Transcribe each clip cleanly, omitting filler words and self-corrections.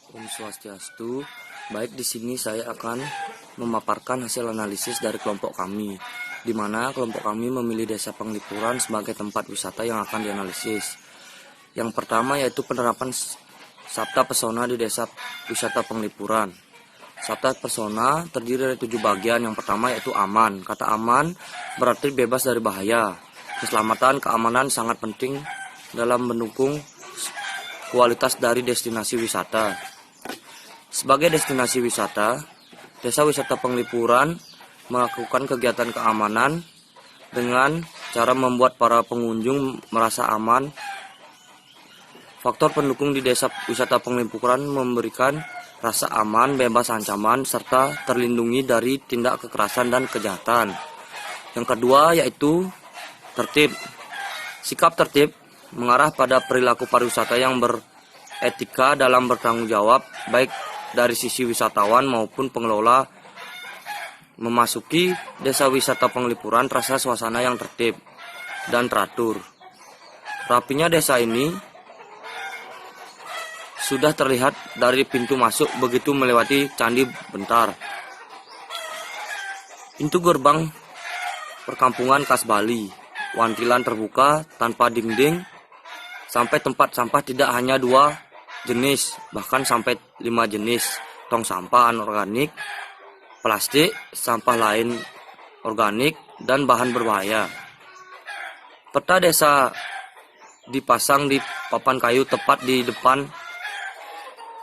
Om Swastiastu. Baik, di sini saya akan memaparkan hasil analisis dari kelompok kami, di mana kelompok kami memilih Desa Penglipuran sebagai tempat wisata yang akan dianalisis. Yang pertama yaitu penerapan Sabta Pesona di Desa Wisata Penglipuran. Sabta Pesona terdiri dari 7 bagian. Yang pertama yaitu aman. Kata aman berarti bebas dari bahaya. Keselamatan, keamanan sangat penting dalam mendukung kualitas dari destinasi wisata. Sebagai destinasi wisata, Desa Wisata Penglipuran melakukan kegiatan keamanan dengan cara membuat para pengunjung merasa aman. Faktor pendukung di Desa Wisata Penglipuran memberikan rasa aman, bebas ancaman, serta terlindungi dari tindak kekerasan dan kejahatan. Yang kedua yaitu tertib. Sikap tertib mengarah pada perilaku pariwisata yang beretika dalam bertanggung jawab, baik dari sisi wisatawan maupun pengelola. Memasuki Desa Wisata Penglipuran terasa suasana yang tertib dan teratur. Rapinya desa ini sudah terlihat dari pintu masuk begitu melewati Candi Bentar. Pintu gerbang perkampungan khas Bali, wantilan terbuka tanpa dinding, sampai tempat sampah tidak hanya 2 jenis, bahkan sampai 5 jenis. Tong sampah anorganik, plastik, sampah lain organik, dan bahan berbahaya. Peta desa dipasang di papan kayu tepat di depan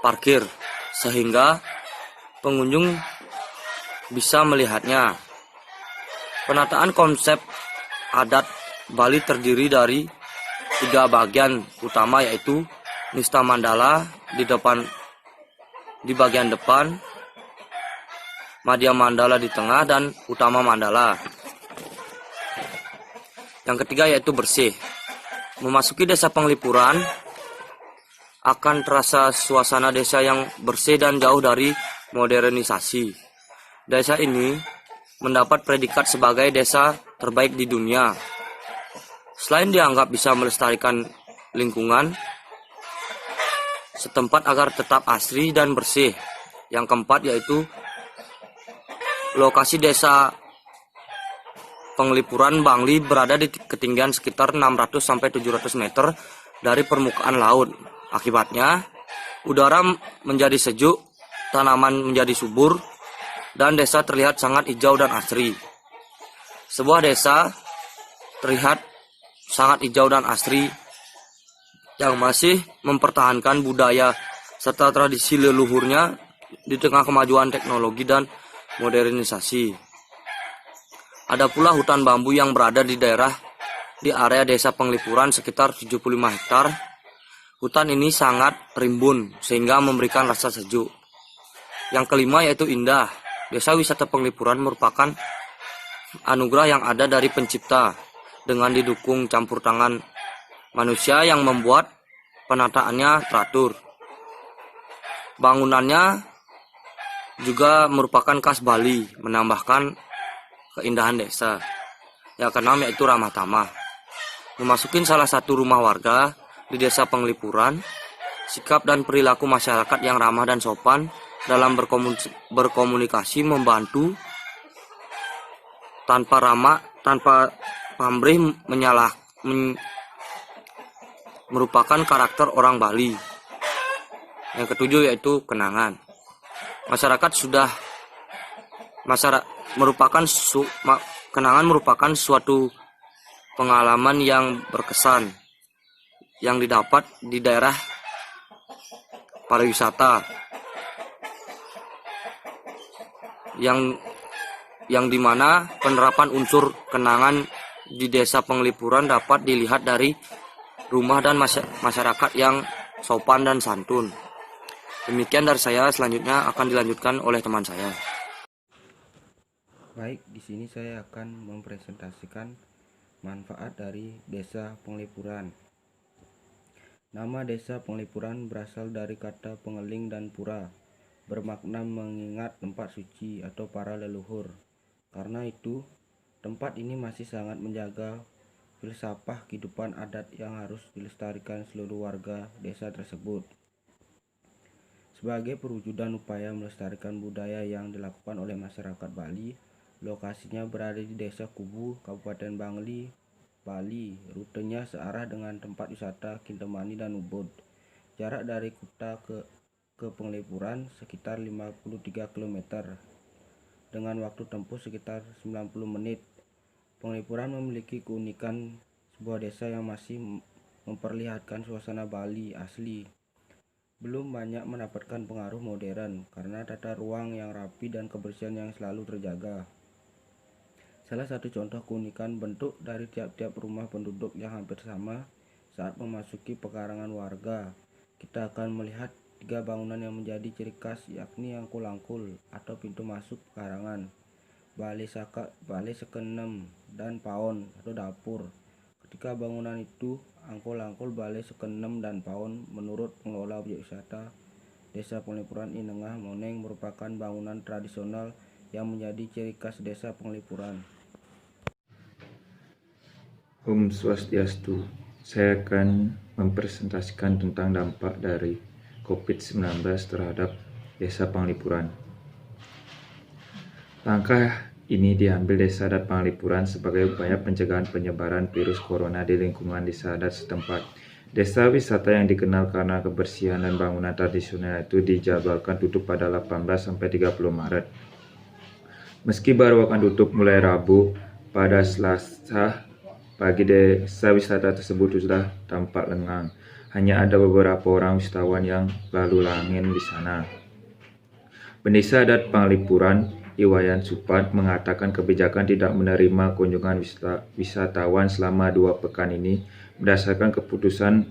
parkir, sehingga pengunjung bisa melihatnya. Penataan konsep adat Bali terdiri dari 3 bagian utama, yaitu Nista Mandala di bagian depan, Madya Mandala di tengah, dan Utama Mandala. Yang ketiga yaitu bersih. Memasuki Desa Penglipuran akan terasa suasana desa yang bersih dan jauh dari modernisasi. Desa ini mendapat predikat sebagai desa terbaik di dunia. Selain dianggap bisa melestarikan lingkungan setempat agar tetap asri dan bersih. Yang keempat yaitu lokasi Desa Penglipuran Bangli berada di ketinggian sekitar 600-700 meter dari permukaan laut. Akibatnya, udara menjadi sejuk, tanaman menjadi subur, dan desa terlihat sangat hijau dan asri. Sebuah desa terlihat sangat hijau dan asri yang masih mempertahankan budaya serta tradisi leluhurnya di tengah kemajuan teknologi dan modernisasi. Ada pula hutan bambu yang berada di area Desa Penglipuran sekitar 75 hektar. Hutan ini sangat rimbun sehingga memberikan rasa sejuk. Yang kelima yaitu indah. Desa Wisata Penglipuran merupakan anugerah yang ada dari Pencipta dengan didukung campur tangan manusia yang membuat penataannya teratur. Bangunannya juga merupakan khas Bali, menambahkan keindahan desa. Yang keenam yaitu ramah tamah. Memasuki salah satu rumah warga di Desa Penglipuran, sikap dan perilaku masyarakat yang ramah dan sopan dalam berkomunikasi membantu tanpa pamrih merupakan karakter orang Bali. Yang ketujuh yaitu kenangan. Kenangan merupakan suatu pengalaman yang berkesan yang didapat di daerah pariwisata yang dimana penerapan unsur kenangan di Desa Penglipuran dapat dilihat dari rumah dan masyarakat yang sopan dan santun. Demikian dari saya, selanjutnya akan dilanjutkan oleh teman saya. Baik, di sini saya akan mempresentasikan manfaat dari Desa Penglipuran. Nama Desa Penglipuran berasal dari kata pengeling dan pura, bermakna mengingat tempat suci atau para leluhur. Karena itu, tempat ini masih sangat menjaga filsafat kehidupan adat yang harus dilestarikan seluruh warga desa tersebut. Sebagai perwujudan upaya melestarikan budaya yang dilakukan oleh masyarakat Bali, lokasinya berada di Desa Kubu, Kabupaten Bangli, Bali. Rutenya searah dengan tempat wisata Kintamani dan Ubud. Jarak dari Kuta ke Penglipuran sekitar 53 km dengan waktu tempuh sekitar 90 menit. Penglipuran memiliki keunikan sebuah desa yang masih memperlihatkan suasana Bali asli. Belum banyak mendapatkan pengaruh modern karena tata ruang yang rapi dan kebersihan yang selalu terjaga. Salah satu contoh keunikan bentuk dari tiap-tiap rumah penduduk yang hampir sama saat memasuki pekarangan warga. Kita akan melihat 3 bangunan yang menjadi ciri khas, yakni angkul-angkul atau pintu masuk pekarangan, balai sekenem, dan paon atau dapur. Ketika bangunan itu angkul-angkul, balai sekenem, dan paon, menurut pengelola objek wisata Desa Penglipuran Inengah Moneng, merupakan bangunan tradisional yang menjadi ciri khas Desa Penglipuran. Om Swastiastu. Saya akan mempresentasikan tentang dampak dari COVID-19 terhadap Desa Penglipuran. Langkah ini diambil Desa Adat Penglipuran sebagai upaya pencegahan penyebaran virus corona di lingkungan desa adat setempat. Desa wisata yang dikenal karena kebersihan dan bangunan tradisional itu dijadwalkan tutup pada 18-30 Maret. Meski baru akan tutup mulai Rabu, pada Selasa pagi desa wisata tersebut sudah tampak lengang. Hanya ada beberapa orang wisatawan yang lalu langin di sana. Pendesa Adat Penglipuran Iwayan Supat mengatakan kebijakan tidak menerima kunjungan wisatawan selama 2 pekan ini berdasarkan keputusan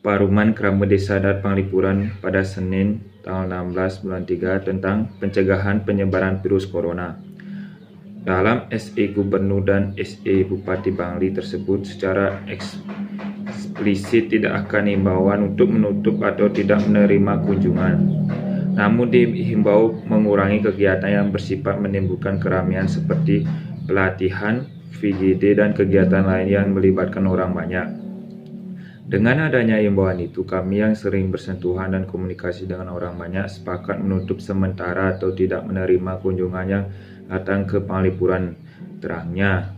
Paruman Krama Desa Adat Penglipuran pada Senin tanggal 16 bulan 3 tentang pencegahan penyebaran virus corona. Dalam SE Gubernur dan SE Bupati Bangli tersebut secara eksplisit tidak akan himbauan untuk menutup atau tidak menerima kunjungan. Namun dihimbau mengurangi kegiatan yang bersifat menimbulkan keramaian seperti pelatihan, VGD, dan kegiatan lain yang melibatkan orang banyak. Dengan adanya himbauan itu, kami yang sering bersentuhan dan komunikasi dengan orang banyak sepakat menutup sementara atau tidak menerima kunjungan yang datang ke Penglipuran, terangnya.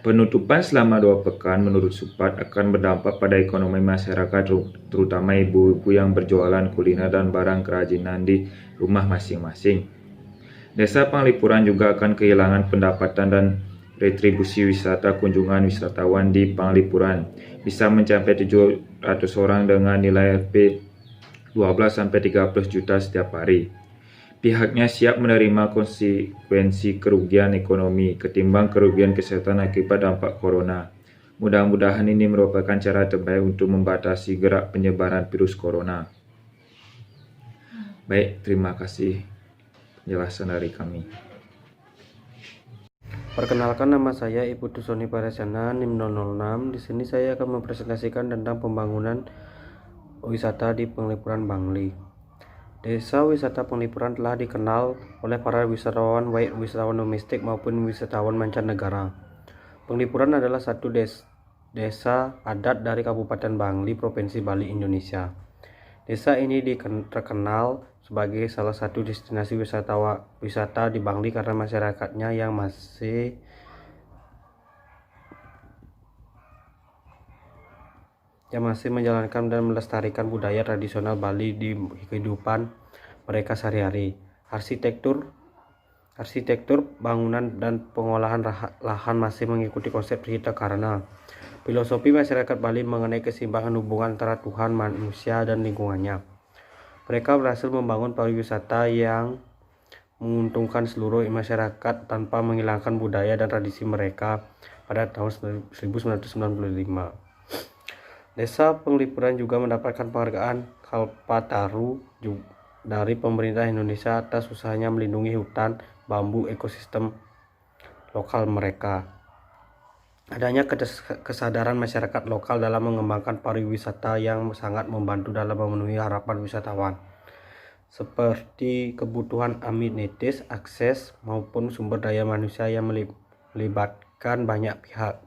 Penutupan selama 2 pekan menurut Supat akan berdampak pada ekonomi masyarakat, terutama ibu-ibu yang berjualan kuliner dan barang kerajinan di rumah masing-masing. Desa Penglipuran juga akan kehilangan pendapatan dan retribusi wisata. Kunjungan wisatawan di Penglipuran bisa mencapai 700 orang dengan nilai Rp 12-13 juta setiap hari. Pihaknya siap menerima konsekuensi kerugian ekonomi ketimbang kerugian kesehatan akibat dampak corona. Mudah-mudahan ini merupakan cara terbaik untuk membatasi gerak penyebaran virus corona. Baik, terima kasih penjelasan dari kami. Perkenalkan, nama saya Ibu Tusoni Parasana, NIM 006. Di sini saya akan mempresentasikan tentang pembangunan wisata di Penglipuran Bangli. Desa wisata Penglipuran telah dikenal oleh para wisatawan, baik wisatawan domestik maupun wisatawan mancanegara. Penglipuran adalah satu desa adat dari Kabupaten Bangli, Provinsi Bali, Indonesia. Desa ini terkenal sebagai salah satu destinasi wisata di Bangli karena masyarakatnya yang masih menjalankan dan melestarikan budaya tradisional Bali di kehidupan mereka sehari-hari. Arsitektur, bangunan, dan pengolahan lahan masih mengikuti konsep Trihita Karana. Filosofi masyarakat Bali mengenai keseimbangan hubungan antara Tuhan, manusia, dan lingkungannya. Mereka berhasil membangun pariwisata yang menguntungkan seluruh masyarakat tanpa menghilangkan budaya dan tradisi mereka pada tahun 1995. Desa Penglipuran juga mendapatkan penghargaan Kalpataru dari pemerintah Indonesia atas usahanya melindungi hutan bambu ekosistem lokal mereka. Adanya kesadaran masyarakat lokal dalam mengembangkan pariwisata yang sangat membantu dalam memenuhi harapan wisatawan, seperti kebutuhan amenities, akses, maupun sumber daya manusia yang melibatkan banyak pihak.